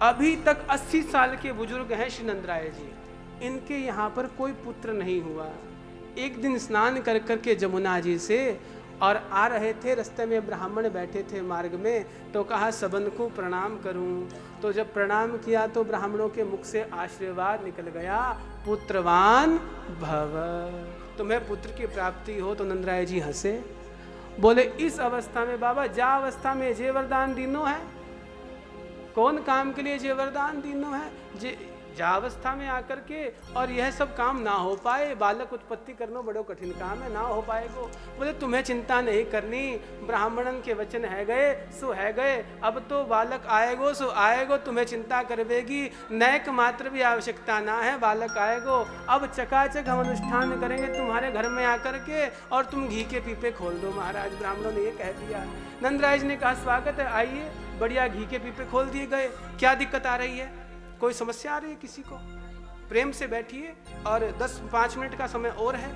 अभी तक 80 साल के बुजुर्ग हैं श्री नंदराय जी, इनके यहाँ पर कोई पुत्र नहीं हुआ। एक दिन स्नान कर करके जमुना जी से और आ रहे थे, रास्ते में ब्राह्मण बैठे थे मार्ग में, तो कहा सबन को प्रणाम करूं। तो जब प्रणाम किया तो ब्राह्मणों के मुख से आशीर्वाद निकल गया, पुत्रवान भव, तुम्हें पुत्र की प्राप्ति हो। तो नंदराय जी हंसे, बोले इस अवस्था में बाबा, जा अवस्था में जे वरदान दीनो है, कौन काम के लिए जे वरदान दीनो है, जे जा अवस्था में आकर के और यह सब काम ना हो पाए, बालक उत्पत्ति करना बड़ो कठिन काम है, ना हो पाएगो। बोले तुम्हें चिंता नहीं करनी, ब्राह्मणन के वचन है गए सो है गए, अब तो बालक आएगो सो आएगो, तुम्हें चिंता करवेगी नैक मात्र भी आवश्यकता ना है, बालक आएगो। अब चकाचक हम अनुष्ठान करेंगे तुम्हारे घर में आकर के और तुम घी के पीपे खोल दो। महाराज ब्राह्मणों ने ये कह दिया। नंदराज ने कहा स्वागत है, आइए। बढ़िया घी के पीपे खोल दिए गए। क्या दिक्कत आ रही है, कोई समस्या आ रही है किसी को, प्रेम से बैठिए और 10-5 मिनट का समय और है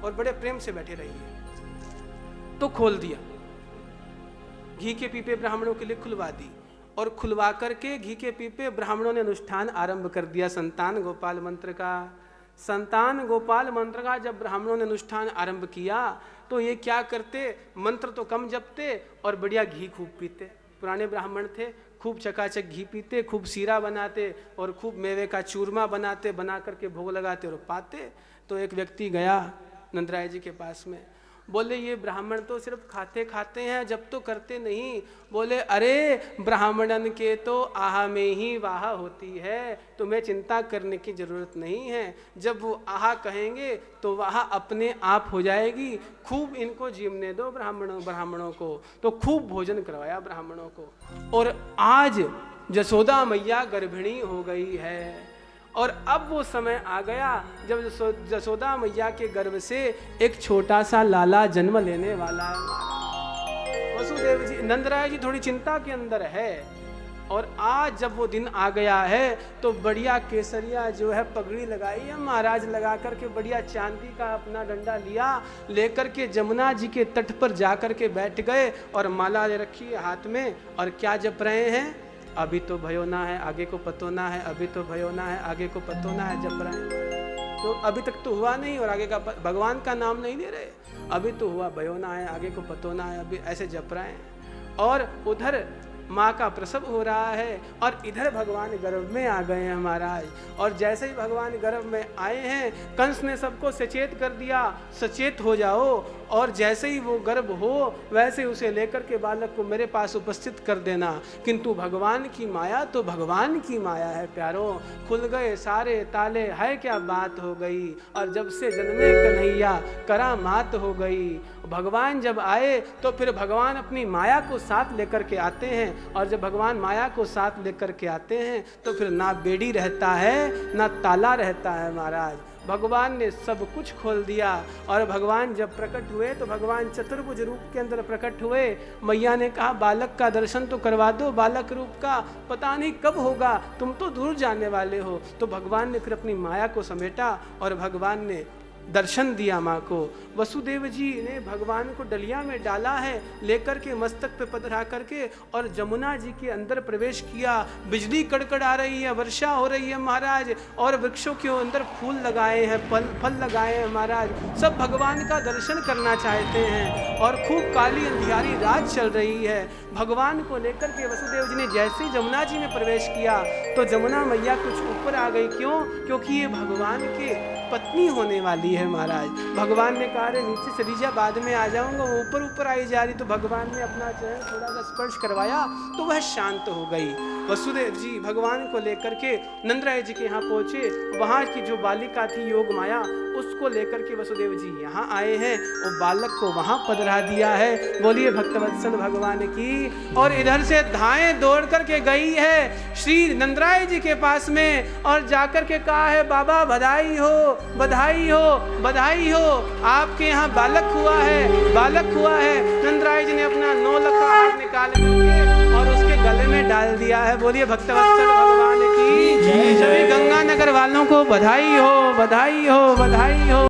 और बड़े प्रेम से बैठे रहिए। तो खोल दिया, घी के पीपे ब्राह्मणों के लिए खुलवा दी और खुलवा करके घी के पीपे ब्राह्मणों ने अनुष्ठान आरंभ कर दिया संतान गोपाल मंत्र का। संतान गोपाल मंत्र का जब ब्राह्मणों ने अनुष्ठान आरंभ किया तो ये क्या करते, मंत्र तो कम जपते और बढ़िया घी खूब पीते। पुराने ब्राह्मण थे, खूब चकाचक घी पीते, खूब सीरा बनाते और खूब मेवे का चूरमा बनाते, बना करके भोग लगाते और पाते। तो एक व्यक्ति गया नंदराय जी के पास में, बोले ये ब्राह्मण तो सिर्फ खाते खाते हैं, जब तो करते नहीं। बोले अरे ब्राह्मणन के तो आहा में ही वाह होती है, तुम्हें चिंता करने की जरूरत नहीं है, जब वो आहा कहेंगे तो वाह अपने आप हो जाएगी। खूब इनको जीवने दो ब्राह्मणों को। तो खूब भोजन करवाया ब्राह्मणों को। और आज जसोदा मैया गर्भिणी हो गई है और अब वो समय आ गया जब जसोदा मैया के गर्भ से एक छोटा सा लाला जन्म लेने वाला है। वसुदेव जी, नंदराय जी थोड़ी चिंता के अंदर है और आज जब वो दिन आ गया है तो बढ़िया केसरिया जो है पगड़ी लगाई है महाराज, लगा करके बढ़िया चांदी का अपना डंडा लिया, लेकर के जमुना जी के तट पर जाकर के बैठ गए और माला ले रखी है हाथ में। और क्या जप रहे हैं, अभी तो भयो ना है आगे को पतो ना है, अभी तो भयो ना है आगे को पतो ना है, जप रहे हैं। तो अभी तक तो हुआ नहीं और आगे का भगवान का नाम नहीं ले रहे, अभी तो हुआ भयो ना है आगे को पतो ना है, अभी ऐसे जप रहे हैं। और उधर माँ का प्रसव हो रहा है और इधर भगवान गर्भ में आ गए हैं महाराज। और जैसे ही भगवान गर्भ में आए हैं कंस ने सबको सचेत कर दिया, सचेत हो जाओ, और जैसे ही वो गर्भ हो वैसे उसे लेकर के बालक को मेरे पास उपस्थित कर देना। किंतु भगवान की माया तो भगवान की माया है प्यारों, खुल गए सारे ताले, है क्या बात हो गई, और जब से जन्मे कन्हैया करामात हो गई। भगवान जब आए तो फिर भगवान अपनी माया को साथ लेकर के आते हैं, और जब भगवान माया को साथ लेकर के आते हैं तो फिर ना बेड़ी रहता है ना ताला रहता है महाराज। भगवान ने सब कुछ खोल दिया। और भगवान जब प्रकट हुए तो भगवान चतुर्भुज रूप के अंदर प्रकट हुए। मैया ने कहा बालक का दर्शन तो करवा दो, बालक रूप का पता नहीं कब होगा, तुम तो दूर जाने वाले हो। तो भगवान ने फिर अपनी माया को समेटा और भगवान ने दर्शन दिया माँ को। वसुदेव जी ने भगवान को डलिया में डाला है, लेकर के मस्तक पे पधरा करके और जमुना जी के अंदर प्रवेश किया। बिजली कड़कड़ा रही है, वर्षा हो रही है महाराज, और वृक्षों के अंदर फूल लगाए हैं, फल लगाए हैं महाराज। सब भगवान का दर्शन करना चाहते हैं और खूब काली अंधियारी रात चल रही है। भगवान को लेकर के वसुदेव जी ने जैसे ही जमुना जी में प्रवेश किया तो जमुना मैया कुछ ऊपर आ गई। क्यों? क्योंकि ये भगवान के पत्नी होने वाली है महाराज। भगवान ने कहा अरे नीचे चली जा, बाद में आ जाऊंगा, वो ऊपर ऊपर आई जा रही। तो भगवान ने अपना चरण थोड़ा सा स्पर्श करवाया तो वह शांत हो गई। वसुदेव जी भगवान को लेकर के नंदराय जी के यहाँ पहुंचे। वहाँ की जो बालिका थी योग माया, उसको लेकर के वसुदेव जी यहाँ आए हैं और बालक को वहाँ पधरा दिया है। बोलिए भक्तवत्सल भगवान की। और इधर से धाएं दौड़ करके गई है श्री नंदराय जी के पास में और जाकर के कहा है बाबा बधाई हो, बधाई हो, बधाई हो, आपके यहाँ बालक हुआ है, बालक हुआ है। नंदराय जी ने अपना 9 लाख का हार निकाल करके और उसके गले में डाल दिया है। बोलिए भक्तवत्सल भगवान की। सभी गंगानगर वालों को बधाई हो, बधाई हो, बधाई हो।